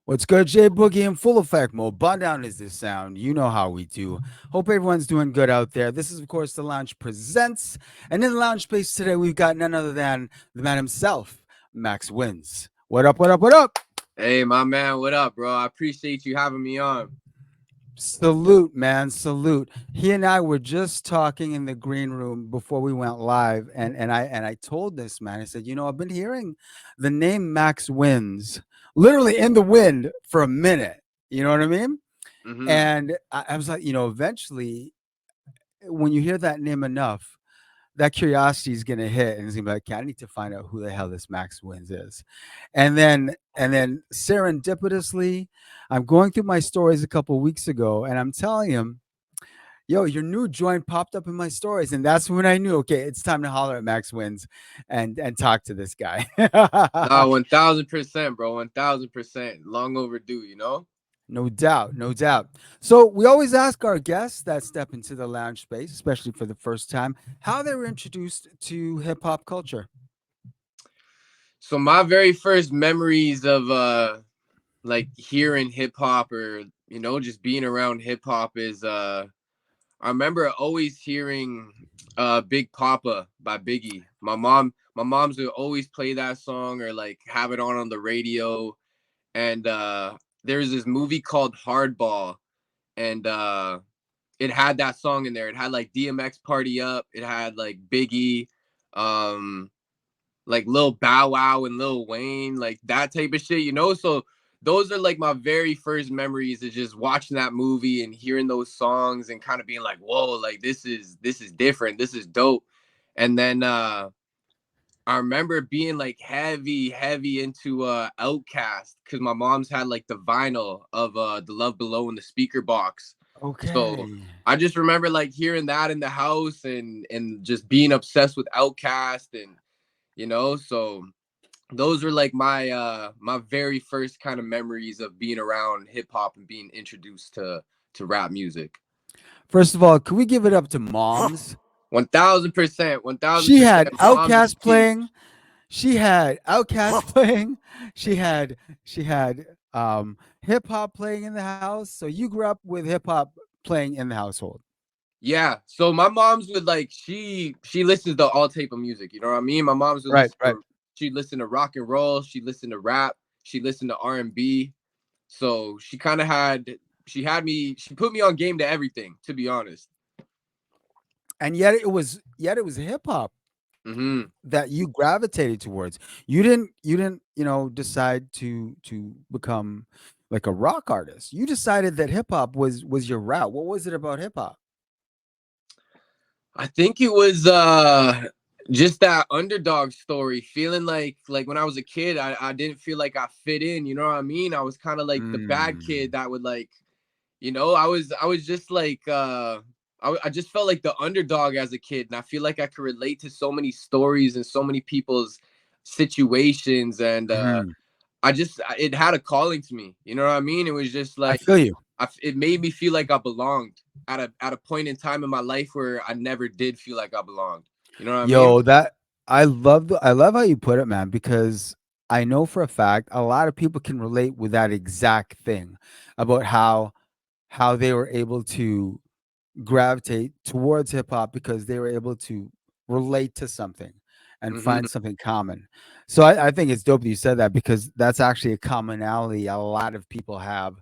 What's good, Jay Boogie in full effect mode? Bun down is this sound. You know how we do. Hope everyone's doing good out there. This is, of course, the Lounge Presents. And in the lounge space today, we've got none other than the man himself, Max Wins. What up, what up, what up? Hey, my man, what up, bro? I appreciate you having me on. Salute, man, salute. He and I were just talking in the green room before we went live, and I told this man, I said, I've been hearing the name Max Wins literally in the wind for a minute. You know what I mean? Mm-hmm. And I was like, eventually, when you hear that name enough, that curiosity is gonna hit, and it's gonna be like, okay, I need to find out who the hell this Max Wins is. And then serendipitously, I'm going through my stories a couple of weeks ago, and I'm telling him, yo, your new joint popped up in my stories. And that's when I knew, okay, it's time to holler at Max Wins and talk to this guy. No, 1000%, bro. 1000%. Long overdue, you know? No doubt, no doubt. So we always ask our guests that step into the lounge space, especially for the first time, how they were introduced to hip hop culture. So my very first memories of like hearing hip hop or, just being around hip hop is I remember always hearing Big Papa by Biggie. My mom's would always play that song or like have it on the radio. And there's this movie called Hardball, and it had that song in there. It had like DMX Party Up. It had like Biggie, um, like Lil Bow Wow and Lil Wayne, like that type of shit, you know? So those are like my very first memories of just watching that movie and hearing those songs and kind of being like, whoa, like this is different. This is dope. And then I remember being like heavy into Outcast because my mom's had like the vinyl of the Love Below in the speaker box. So Okay. I just remember like hearing that in the house and just being obsessed with Outcast and so those are like my very first kind of memories of being around hip hop and being introduced to rap music. First of all, can we give it up to moms? 1000%, She 1000%. had Moms are Outcast key. playing. She had Outcast playing. She had hip hop playing in the house. So you grew up with hip hop playing in the household. Yeah. So my mom's would like she listens to all type of music. You know what I mean? My mom's would Right, listen right. to she listened to rock and roll. She listened to rap. She listened to R&B. So she put me on game to everything. To be honest. And yet it was hip hop Hmm. that you gravitated towards. You didn't decide to become like a rock artist. You decided that hip hop was your route. What was it about hip hop? I think it was just that underdog story. Feeling like when I was a kid, I didn't feel like I fit in. You know what I mean? I was kind of like the bad kid Mm. that would like I was just like I just felt like the underdog as a kid, and I feel like I could relate to so many stories and so many people's situations, and Mhm. it had a calling to me. You know what I mean? It was just I like feel you. it made me feel like I belonged at a point in time in my life where I never did feel like I belonged. You know what I mean? Yo, that I love how you put it, man, because I know for a fact a lot of people can relate with that exact thing about how they were able to gravitate towards hip hop because they were able to relate to something and Hmm. find something common. So I think it's dope that you said that because that's actually a commonality a lot of people have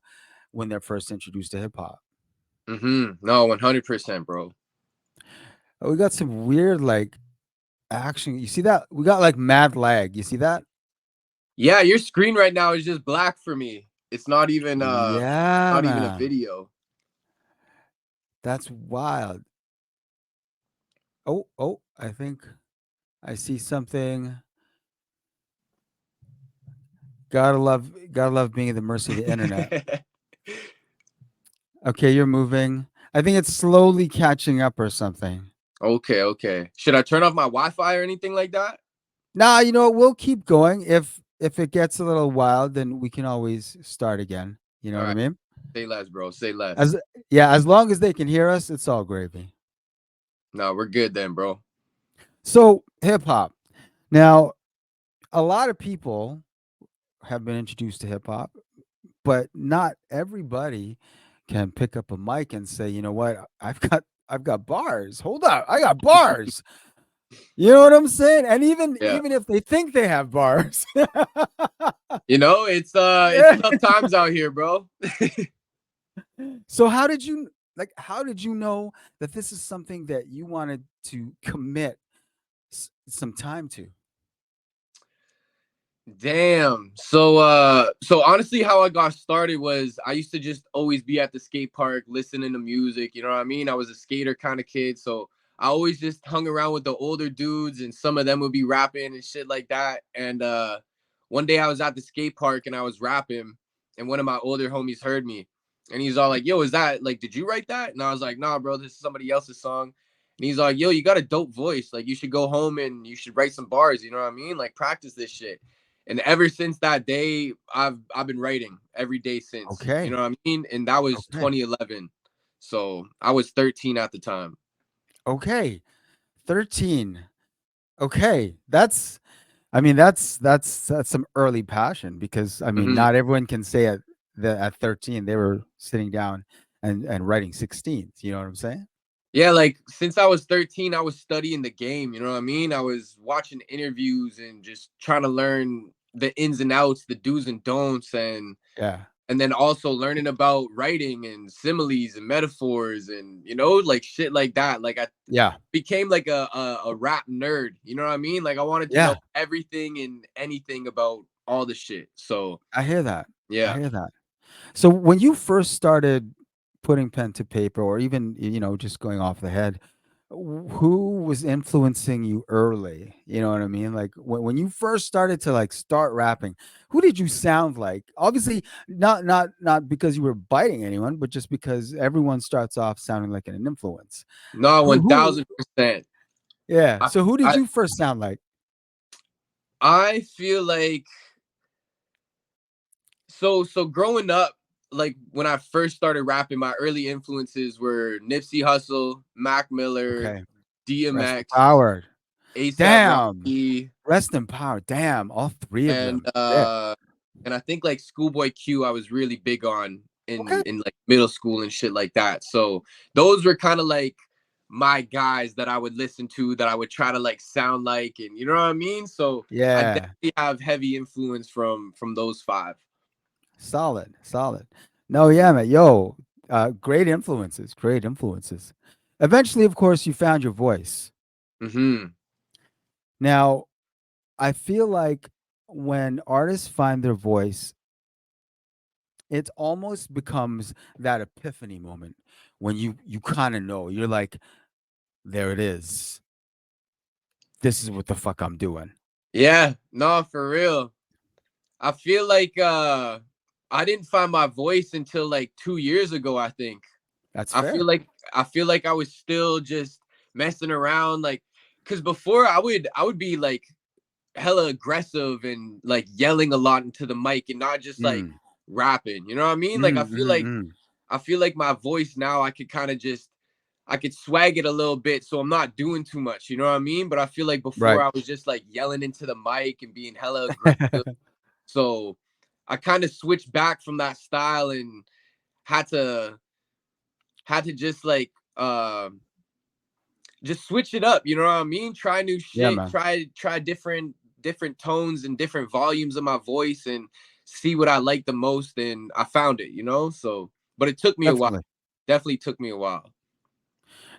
when they're first introduced to hip hop. No, 100%, bro. We got some weird like action. You see that? We got like mad lag. You see that? Yeah, your screen right now is just black for me. It's Yeah, not even a man. video. That's wild. Oh, I think I see something. Gotta love being at the mercy of the internet. Okay, you're moving. I think it's slowly catching up or something. Okay, okay. Should I turn off my Wi-Fi or anything like that? Nah, you know what? We'll keep going. If it gets a little wild, then we can always start again. You know All what I right. mean? Say less, bro. Say less. As Yeah, as long as they can hear us, it's all gravy. No, we're good then, bro. So hip hop. Now, a lot of people have been introduced to hip hop but not everybody can pick up a mic and say, you know what, I've got bars. Hold up, I got bars. You know what I'm saying? And even Yeah. even if they think they have bars. It's tough times out here, bro. So how did you know that this is something that you wanted to commit some time to? Damn. So honestly, how I got started was I used to just always be at the skate park listening to music. You know what I mean? I was a skater kind of kid, so I always just hung around with the older dudes, and some of them would be rapping and shit like that. And one day I was at the skate park and I was rapping, and one of my older homies heard me, and he's all like, "Yo, is that like? Did you write that?" And I was like, "Nah, bro, this is somebody else's song." And he's like, "Yo, you got a dope voice. Like, you should go home and you should write some bars. You know what I mean? Like, practice this shit." And ever since that day, I've been writing every day since. You Okay. know what I mean? And that was Okay. 2011. So I was 13 at the time. Okay. 13. Okay. That's some early passion, because Hmm. not everyone can say at 13 they were sitting down and writing 16s. You know what I'm saying? Yeah, like since I was 13, I was studying the game. You know what I mean? I was watching interviews and just trying to learn the ins and outs, the do's and don'ts, Yeah. and then also learning about writing and similes and metaphors and like shit like that. Like I Yeah. became like a rap nerd. You know what I mean? Like I wanted to know Yeah. everything and anything about all the shit. So I hear that. I yeah. hear that. So when you first started putting pen to paper, or even just going off the head, who was influencing you early? You know what I mean? Like when you first started to like start rapping, who did you sound like? Obviously, not because you were biting anyone, but just because everyone starts off sounding like an influence. No, Who one who? thousand percent. Yeah. I So who did I you first sound like? I feel like so growing up, like when I first started rapping, my early influences were Nipsey Hussle, Mac Miller, Okay. Rest in DMX, power. ASAP Damn. Rocky, Rest in power. Damn. All three of and them. Shit. uh and I think like Schoolboy Q I was really big on Okay. in like middle school and shit like that. So those were kind of like my guys that I would listen to, that I would try to like sound like, and you know what I mean? So I Yeah. definitely have heavy influence from those five. Solid, solid. No, yeah, man. Yo, great influences, great influences. Eventually, of course, you found your voice. Mhm. Now, I feel like when artists find their voice, it almost becomes that epiphany moment when you kind of know. You're like, there it is. This is what the fuck I'm doing. Yeah, no, for real. I feel like I didn't find my voice until like 2 years ago, I think. That's I feel fair. like I feel like I was still just messing around, like, cuz before I would be like hella aggressive and like yelling a lot into the mic and not just like Mm. rapping. You know what I mean? Like Mm, mm, mm. I feel like my voice now I could kind of just I could swag it a little bit so I'm not doing too much, you know what I mean? But I feel like before Right. I was just like yelling into the mic and being hella aggressive. So I kind of switched back from that style and had to had to just switch it up, you know what I mean? Try new Yeah, shit, man. try different tones and different volumes of my voice and see what I like the most, and I found it, you know? So, but it took me a while. Definitely. Definitely took me a while.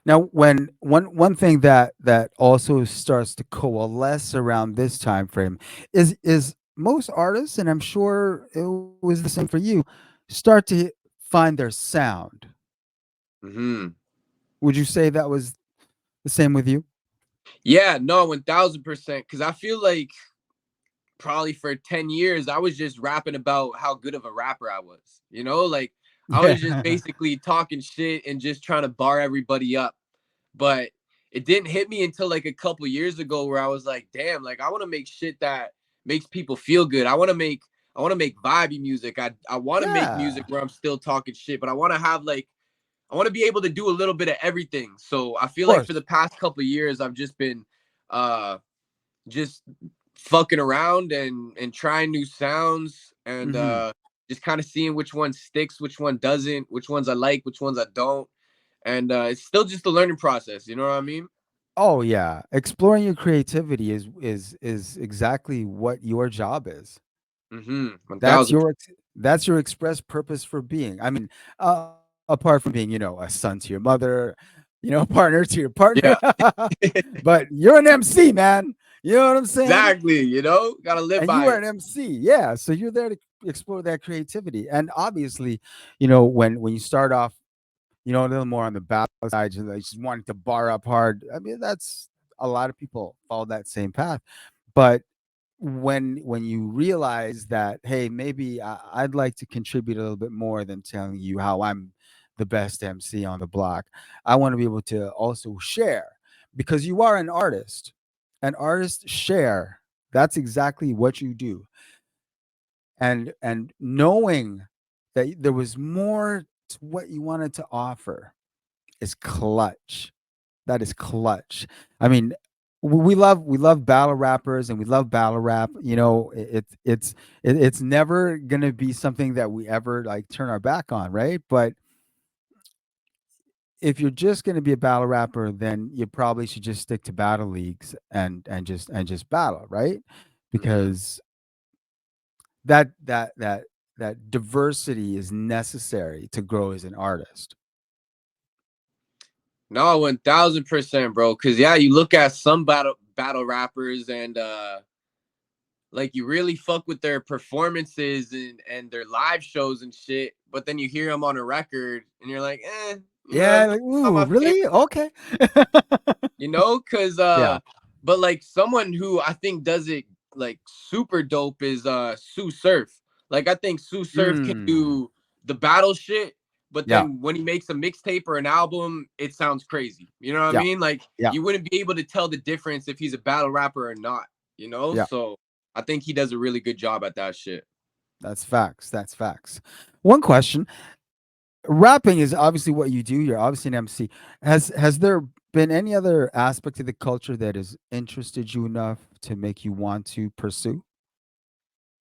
Now, when one thing that also starts to coalesce around this time frame is most artists, and I'm sure it was the same for you, start to find their sound. Mhm. Would you say that was the same with you? Yeah, no, 1000%. Cause I feel like probably for 10 years, I was just rapping about how good of a rapper I was. Like I was just Yeah. basically talking shit and just trying to bar everybody up. But it didn't hit me until like a couple years ago where I was like, damn, like I want to make shit that makes people feel good. I want to make vibey music. I want to make Yeah. music where I'm still talking shit, but I want to have like I want to be able to do a little bit of everything. So I Of feel like for the course. past couple of years I've just been uh just fucking around and trying new sounds and Mhm. just kind of seeing which one sticks, which one doesn't, which ones I like, which ones I don't. And it's still just a learning process. You know what I mean? Oh yeah, exploring your creativity is exactly what your job is. Mm-hmm. One That's thousand. your that's your express purpose for being. I mean, apart from being, a son to your mother, partner to your partner, Yeah, but you're an MC, man. You know what I'm saying? exactly. You know, gotta live And you by are it. an MC, yeah. So you're there to explore that creativity, and obviously, when you start off, a little more on the battle side, just wanting to bar up hard. I mean, that's a lot of people follow that same path, but when you realize that, hey, maybe I'd like to contribute a little bit more than telling you how I'm the best MC on the block. I want to be able to also share, because you are an artist. An artist share. That's exactly what you do. And knowing that there was more to what you wanted to offer is clutch. That is clutch. I mean, we love battle rappers and we love battle rap. It's never gonna be something that we ever like turn our back on, right? But if you're just gonna be a battle rapper, then you probably should just stick to battle leagues and just battle, right? Mm-hmm. Because that diversity is necessary to grow as an artist. No, 1000%, bro. Cause yeah, you look at some battle rappers and like you really fuck with their performances and their live shows and shit, but then you hear them on a record and you're like, you know, Yeah, it's like, not ooh, my really? favorite, Okay. you know, cause Yeah. but like someone who I think does it like super dope is Sue Surf. Like I think Sue Surf can Mm. do the battle shit, but Yeah. then when he makes a mixtape or an album, it sounds crazy. You know what I Yeah. mean? Like Yeah. you wouldn't be able to tell the difference if he's a battle rapper or not, you know? Yeah. So I think he does a really good job at that shit. That's facts. That's facts. One question. Rapping is obviously what you do. You're obviously an MC. Has there been any other aspect of the culture that has interested you enough to make you want to pursue?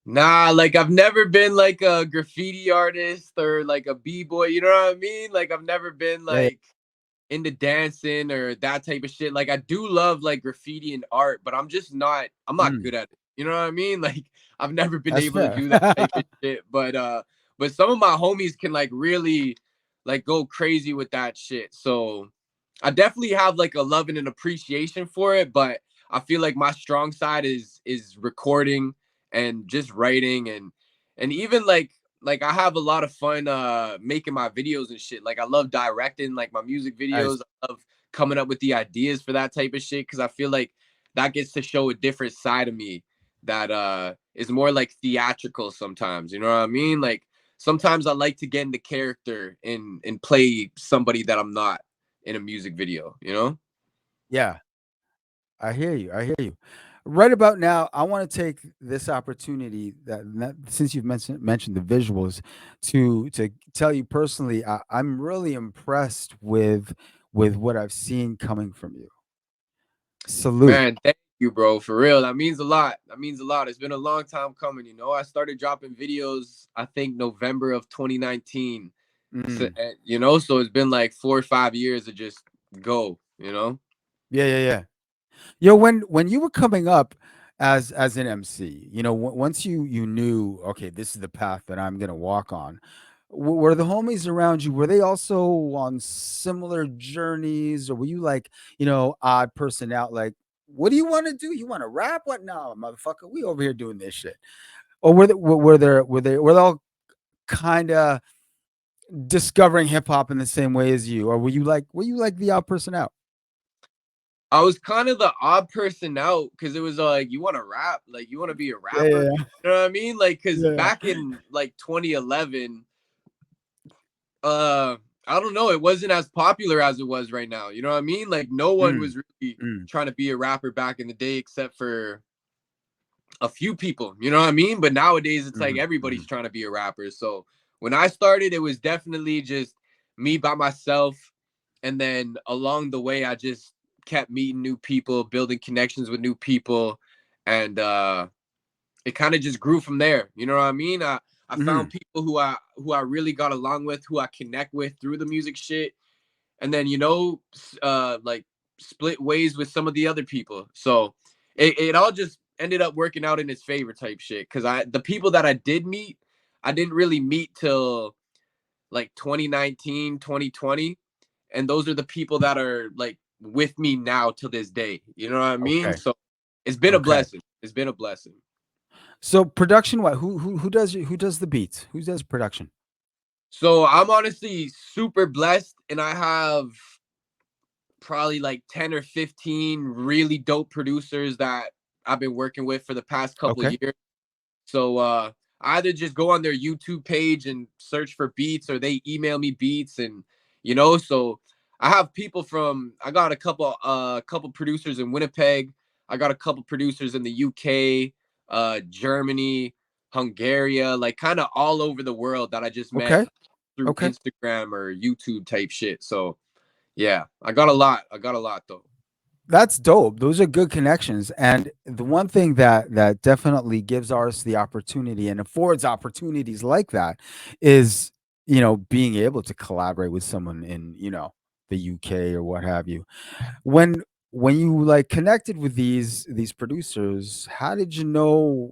Nah, like I've never been like a graffiti artist or like a b-boy, you know what I mean? Like I've never been Yeah, yeah. like into dancing or that type of shit. Like I do love like graffiti and art, but I'm not Mm, good at it. You know what I mean? Like I've never been that's able to fair. do that type of shit. But some of my homies can like really like go crazy with that shit. So I definitely have like a love and an appreciation for it, but I feel like my strong side is recording and just writing and even like I have a lot of fun making my videos and shit. Like I love directing like my music Nice. videos. I love coming up with the ideas for that type of shit cuz I feel like that gets to show a different side of me that is more like theatrical sometimes, you know what I mean? Like sometimes I like to get into character and play somebody that I'm not in a music video, you know? Yeah, I hear you. I hear you. Right about now, I want to take this opportunity since you've mentioned the visuals, to tell you personally, I'm really impressed with what I've seen coming from you. Salute. Man, thank you, bro. For real. That means a lot. That means a lot. It's been a long time coming, you know. I started dropping videos, I think November of 2019. So, Mm. you know, so it's been like 4 or 5 years of just go, you know? Yeah, yeah, yeah. When you were coming up as an MC, once you knew, okay, this is the path that I'm gonna walk on. Were the homies around you? Were they also on similar journeys, or were you like, odd person out? Like, what do you want to do? You want to rap? What now, motherfucker? We over here doing this shit. Or were they all kind of discovering hip hop in the same way as you, or were you like the odd person out? I was kind of the odd person out because it was like, you want to rap? Like, you want to be a Yeah, yeah, rapper? You know what I mean? Like, because yeah. back in like 2011, uh I don't know, it wasn't as popular as it was right now. You know what I mean? Like no one Mm, was really mm, trying to be a rapper back in the day except for a few people, you know what I mean? But nowadays it's like mhm, everybody's mhm. trying to be a rapper. So when I started, it was definitely just me by myself. And then along the way, I just kept meeting new people, building connections with new people. And it kind of just grew from there. You know what I mean? I Hmm. found people who I really got along with, who I connect with through the music shit, and then like split ways with some of the other people. So it all just ended up working out in its favor type shit. Cause the people that I did meet, I didn't really meet till like 2019, 2020. And those are the people that are like with me now to this day. You know what I mean? Okay. So it's been a Okay. blessing. It's been a blessing. So production, what? Who does the beats? Who does production? So I'm honestly super blessed, and I have probably like 10 or 15 really dope producers that I've been working with for the past couple of Okay. years. So I either just go on their YouTube page and search for beats, or they email me beats. And so I have people from I got a couple producers in Winnipeg. I got a couple producers in the UK, Germany, Hungary, like kind of all over the world that I just met Okay. through Okay. Instagram or YouTube type shit. So yeah, I got a lot. I got a lot though. That's dope. Those are good connections. And the one thing that definitely gives artists the opportunity and affords opportunities like that is, being able to collaborate with someone in, the UK or what have you. When you like connected with these producers, how did you know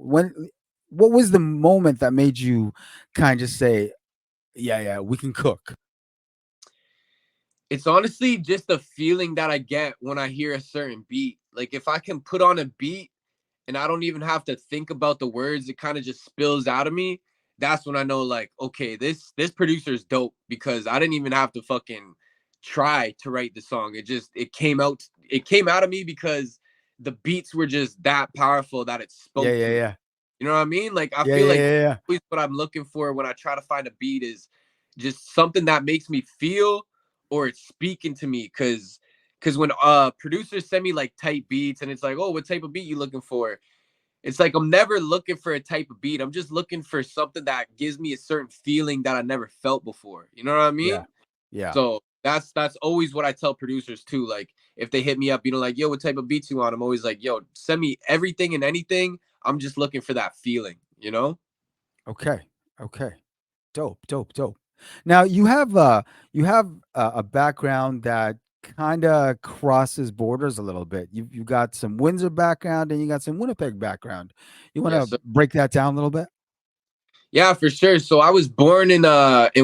what was the moment that made you kind of say, yeah, yeah, we can cook? It's honestly just the feeling that I get when I hear a certain beat. Like if I can put on a beat and I don't even have to think about the words, it kind of just spills out of me. That's when I know, like, okay, this producer is dope, because I didn't even have to fucking try to write the song. It came out of me because the beats were just that powerful that it Yeah, spoke yeah, to me. yeah. You know what I mean? Like I Yeah, feel yeah, like yeah, yeah. always what I'm looking for when I try to find a beat is just something that makes me feel, or it's speaking to me. Cause when producers send me like type beats and it's like, oh, what type of beat you looking for? It's like I'm never looking for a type of beat. I'm just looking for something that gives me a certain feeling that I never felt before. You know what I Yeah. mean? Yeah. So that's always what I tell producers too. Like if they hit me up, like, yo, what type of beats you want? I'm always like, yo, send me everything and anything. I'm just looking for that feeling. Okay. Okay. Dope, dope, dope. Now you have a background that kind of crosses borders a little bit. You got some Windsor background and you got some Winnipeg background. You want to Yes, sir. break that down a little bit? Yeah, for sure. So I was born in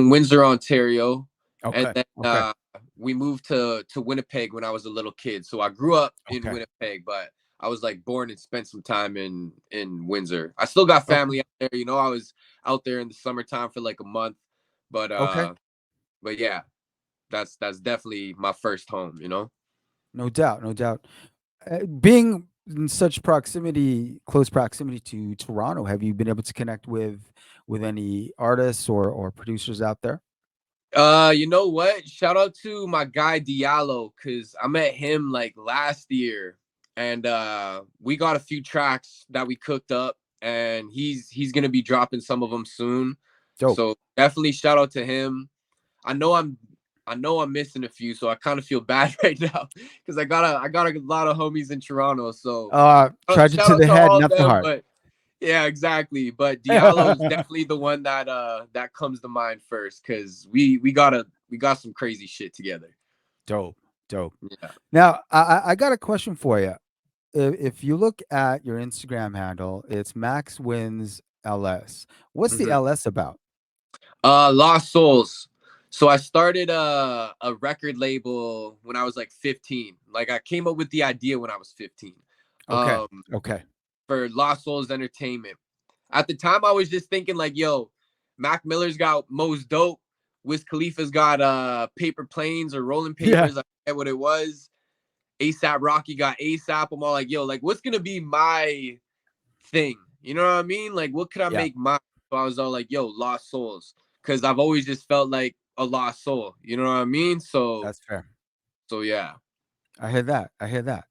Windsor, Ontario, and Okay. then Okay. we moved to Winnipeg when I was a little kid. So I grew up in Okay. Winnipeg, but I was like born and spent some time in Windsor. I still got Okay. family out there. I was out there in the summertime for like a month, but Okay. yeah, that's definitely my first home. No doubt. No doubt. Being in such close proximity to Toronto, have you been able to connect with any artists or producers out there? You know what? Shout out to my guy Diallo, because I met him like last year, and we got a few tracks that we cooked up, and he's gonna be dropping some of them soon. Dope. So definitely shout out to him. I know I'm I know I'm missing a few, so I kind of feel bad right now because I got a lot of homies in Toronto. So Charge it shout to out the to head, all of not the them, heart. but yeah, exactly. But Diallo's definitely the one that comes to mind first, because we got some crazy shit together. Dope, dope. Yeah. Now, I got a question for you. If you look at your Instagram handle, it's Max Wins LS. What's the hmm LS about? Lost Souls. So I started a record label when I was like 15. Like I came up with the idea when I was 15. Okay, Um, okay, for Lost Souls Entertainment. At the time, I was just thinking like, yo, Mac Miller's got Most Dope. Wiz Khalifa's got Paper Planes or Rolling yeah, Papers. I forget what it was. ASAP Rocky got ASAP. I'm all like, yo, like what's gonna be my thing? You know what I mean? Like, what could I yeah. make mine? So I was all like, yo, Lost Souls. Cause I've always just felt like a lost soul. You know what I mean? So That's fair. so yeah. I hear that. I hear that.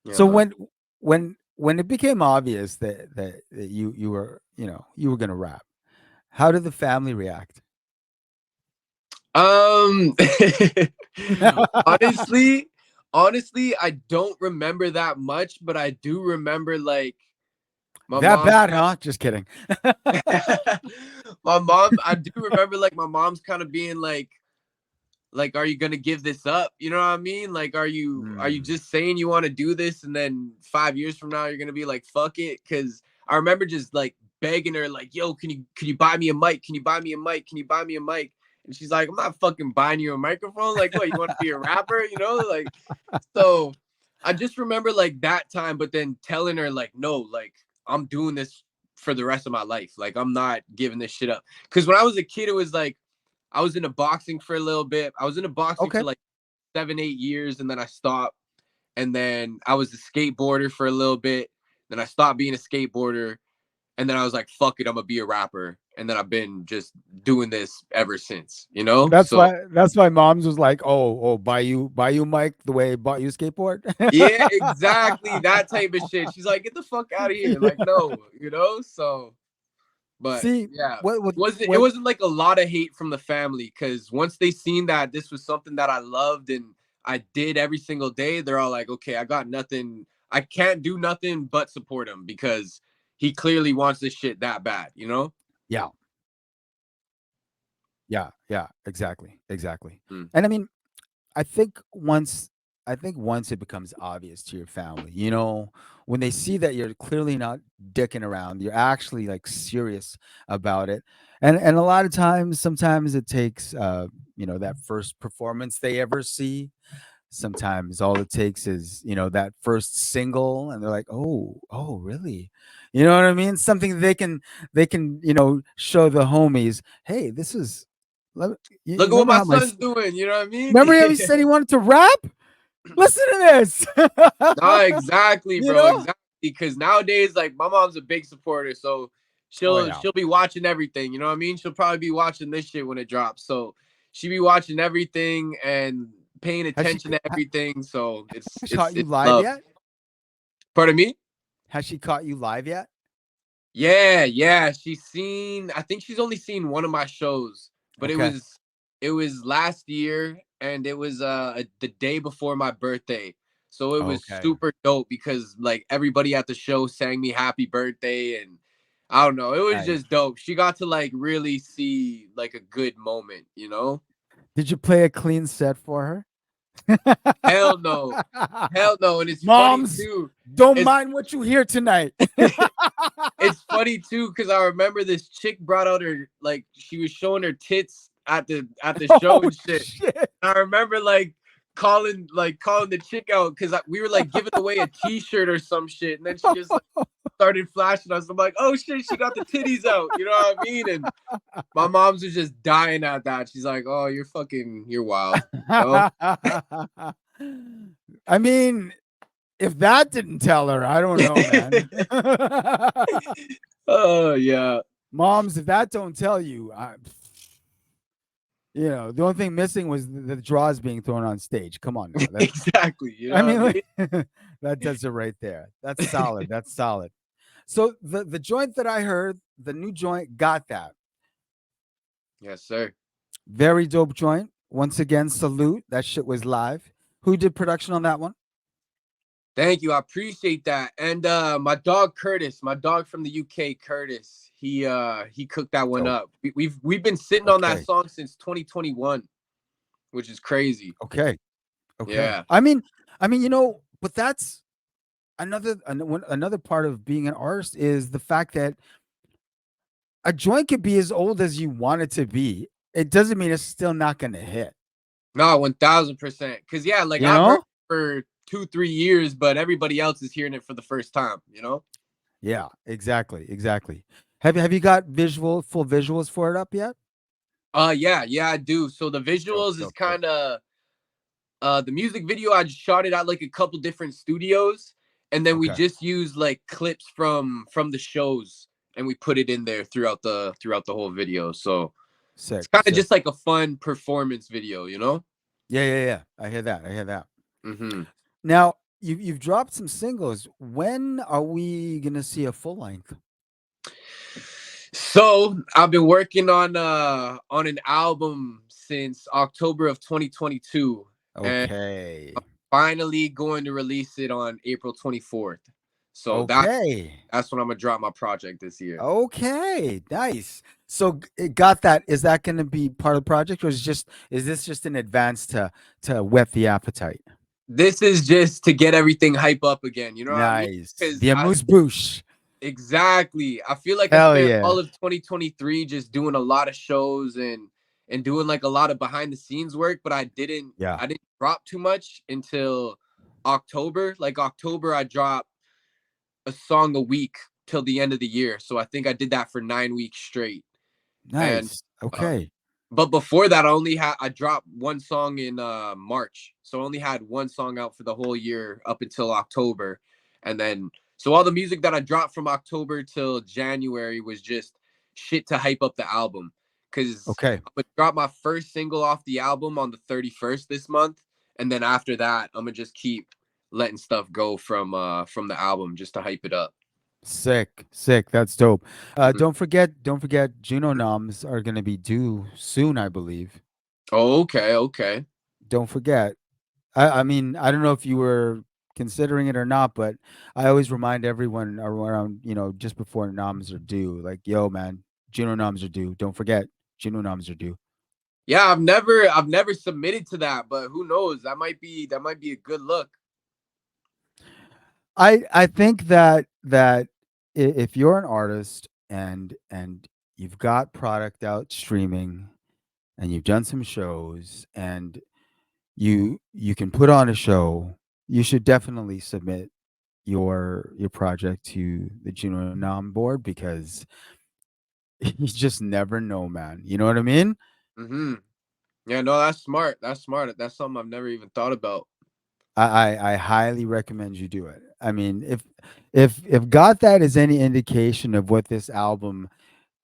Yeah, So man. when it became obvious that you were you were gonna rap, how did the family react? Um honestly, honestly, I don't remember that much, but I do remember like My That mom's bad, huh? Just kidding. my mom, I do remember like my mom's kind of being like, are you gonna give this up? You know what I mean? Like, are you Mm. just saying you want to do this, and then 5 years from now you're gonna be like, fuck it? Because I remember just like begging her, like, yo, can you buy me a mic? Can you buy me a mic? Can you buy me a mic? And she's like, I'm not fucking buying you a microphone. Like, what? You want to be a rapper? You know, like, so I just remember like that time, but then telling her like, no, like I'm doing this for the rest of my life. Like, I'm not giving this shit up. Because when I was a kid, it was like I was into boxing for a little bit. I was into boxing Okay. for like 7, 8 years, and then I stopped. And then I was a skateboarder for a little bit. Then I stopped being a skateboarder. And then I was like, fuck it, I'm gonna be a rapper. And then I've been just doing this ever since, you know? That's So why mom's was like, oh, buy you Mike the way I bought you skateboard. yeah, exactly. That type of shit. She's like, get the fuck out of here. Like, Yeah. no, you know? So but See yeah, what it what wasn't like a lot of hate from the family because once they seen that this was something that I loved and I did every single day, they're all like, okay, I got nothing. I can't do nothing but support him because he clearly wants this shit that bad, you know? yeah, yeah, exactly. Mm. And I mean, I think once once it becomes obvious to your family, when they see that you're clearly not dicking around, you're actually like serious about it. And a lot of times, sometimes it takes that first performance they ever see. Sometimes all it takes is, that first single and they're like, "Oh, really?" You know what I mean? Something they can, show the homies, "Hey, this is let, you Look at what remember my how son's doing, you know what I mean? remember how he said he wanted to rap? Listen to this." No, exactly, you bro. know? Exactly. Because nowadays, like my mom's a big supporter, so Oh she'll yeah. she'll be watching everything. You know what I mean? She'll probably be watching this shit when it drops. So she be watching everything and paying Has she attention to everything. So it's it's caught you it's live love. yet? Pardon me? Has she caught you live yet? Yeah, yeah. She's seen. I think she's only seen one of my shows, but it Okay. was it was last year, and it was the day before my birthday. So it was Okay. super dope because like everybody at the show sang me happy birthday, and I don't know, it was Nice. just dope. She got to like really see like a good moment, you know? Did you play a clean set for her? Hell no, hell no, and it's funny Moms, too. don't It's mind what you hear tonight. it's funny too because I remember this chick brought out her like she was showing her tits at the show Oh and shit. shit. I remember calling the chick out because we were like giving away a T-shirt or some shit, and then she just like started flashing us. I'm like, oh shit, she got the titties out. You know what I mean? And my mom's was just dying at that. She's like, oh, you're wild. You know? I mean, if that didn't tell her, I don't know, man. Oh yeah, Moms, if that don't tell you, the only thing missing was the draws being thrown on stage. Come on now. exactly. You I know what I mean, mean? like, that does it right there. That's solid. That's solid. So the joint that I heard, the new joint, got that. Yes, sir. Very dope joint. Once again, salute. That shit was live. Who did production on that one? Thank you. I appreciate that. And my dog Curtis, my dog from the UK, Curtis, he cooked that one Dope. up. We've been sitting on that Okay. song since 2021, which is crazy. Okay. Okay. Yeah. But that's another part of being an artist is the fact that a joint could be as old as you want it to be. It doesn't mean it's still not going to hit. No, 1000%. Cause yeah, like You I've heard know? it for 2, 3 years, but everybody else is hearing it for the first time, you know? Yeah. Exactly. Have you got full visuals for it up yet? Yeah, I do. So the visuals is Dope. kind of the music video. I just shot it at like a couple different studios, and then we Okay. just used like clips from the shows, and we put it in there throughout the whole video. So it's Sick. kind of Sick. just like a fun performance video, you know? Yeah. I hear that. Hmm. Now, you've dropped some singles. When are we gonna see a full length? So I've been working on an album since October of 2022, and Okay. finally going to release it on April 24th. So Okay. that's when I'm gonna drop my project this year. Okay. Nice. So it got that. Is that going to be part of the project, or is this just an advance to whet the appetite? This is just to get everything hype up again. You know what I mean? Nice. Because The I amuse bouche. exactly. I feel like I Hell spent all yeah. of 2023 just doing a lot of shows and doing like a lot of behind the scenes work, but Yeah. I didn't drop too much until October. Like October, I dropped a song a week till the end of the year. So I think I did that for 9 weeks straight. And Nice. uh, Okay. but before that, I dropped one song in March, so I only had one song out for the whole year up until October, and then so all the music that I dropped from October till January was just shit to hype up the album. Cause Okay. I'm gonna drop my first single off the album on the 31st this month, and then after that, I'm gonna just keep letting stuff go from the album just to hype it up. Sick. Sick. That's dope. Mhm. Don't forget Juno noms are going to be due soon, I believe. Oh, okay, okay. Don't forget. I mean, I don't know if you were considering it or not, but I always remind everyone around, just before noms are due, like, yo, man, Juno noms are due. Don't forget, Juno noms are due. Yeah, I've never submitted to that, but who knows? That might be a good look. I think that if you're an artist and you've got product out streaming and you've done some shows and you can put on a show, you should definitely submit your project to the Juno Nom board because you just never know, man. You know what I mean? Hmm. Yeah, no, that's smart. That's smart. That's something I've never even thought about. I highly recommend you do it. I mean, if got that is any indication of what this album,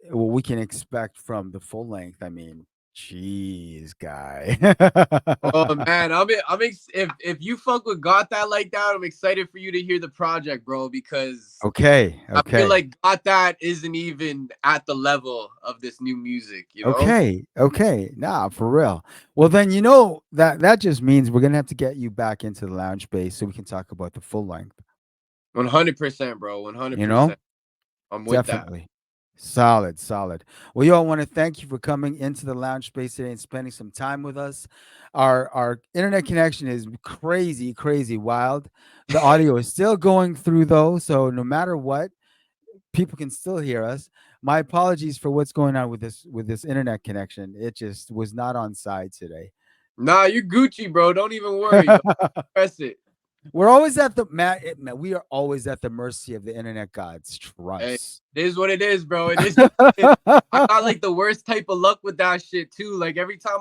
what we can expect from the full length, I mean, jeez, guy. Oh man, if you fuck with Got That like that, I'm excited for you to hear the project, bro, because Okay, I feel okay. like Got That isn't even at the level of this new music, you know? Okay, okay. Nah, for real. Well, then that just means we're gonna have to get you back into the lounge space so we can talk about the full length. 100%, bro. You know, 100%. I'm with that. definitely. Solid, solid. Well, yo, I want to thank you for coming into the lounge space today and spending some time with us. Our internet connection is crazy, crazy wild. The audio is still going through though, so no matter what, people can still hear us. My apologies for what's going on with this internet connection. It just was not on side today. Nah, you're Gucci, bro. Don't even worry. Don't press it. We're always at the man, we are always at the mercy of the internet gods. Hey, it Trust. is what it is, bro. It is what it is. I got like the worst type of luck with that shit too. Like every time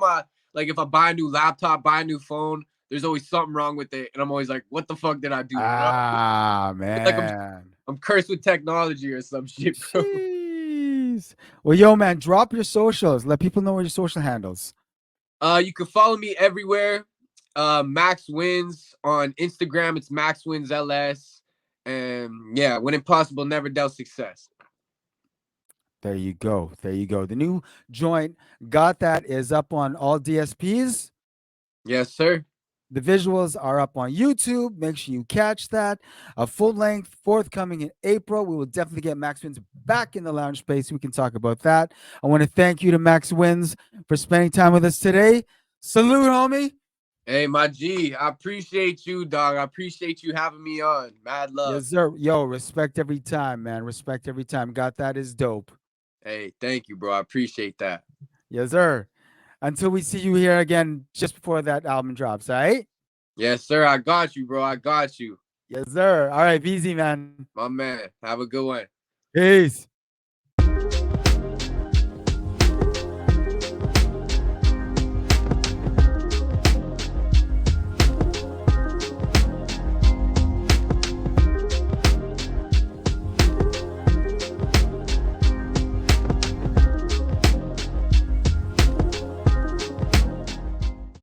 if I buy a new laptop, buy a new phone, there's always something wrong with it, and I'm always like, "What the fuck did I do?" You know, Ah, like man. I'm cursed with technology or some shit, bro. Jeez. Well, yo, man, drop your socials. Let people know what your social handles. You can follow me everywhere. Max Wins on Instagram. It's Max Wins LS, and yeah, when impossible, never doubt success. There you go. There you go. The new joint got that is up on all DSPs. Yes, sir. The visuals are up on YouTube. Make sure you catch that. A full length forthcoming in April. We will definitely get Max Wins back in the lounge space. We can talk about that. I want to thank you to Max Wins for spending time with us today. Salute, homie. Hey, my G, I appreciate you, dog. I appreciate you having me on. Mad love. Yes, sir. Yo, respect every time, man. Respect every time. Got that is dope. Hey, thank you, bro. I appreciate that. Yes, sir. Until we see you here again just before that album drops, all right? Yes, sir. I got you, bro. I got you. Yes, sir. All right, be easy, man. My man. Have a good one. Peace.